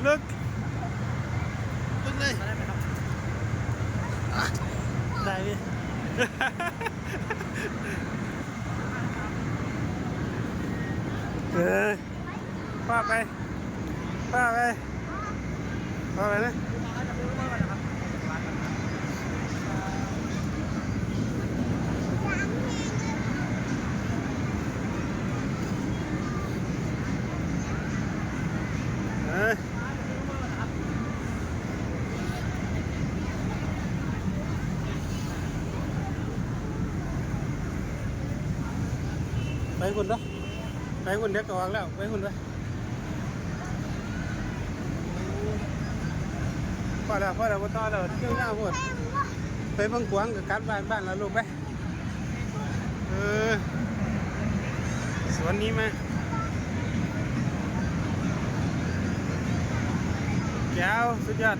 ลึกเลยได้ไหมครับได้พี่ป้าไปป้าไปป้าไปนะไปหุ่นเนาะไปหุ่นเด็กก็วางแล้วไปหุ่นไปพอแล้วพอแล้วพอต่อแล้วเที่ยวหน้าหมดไปเบิ่งกวางกับการบ้านแล้วลูกไปสวนนี้มาแก้วสุดยอด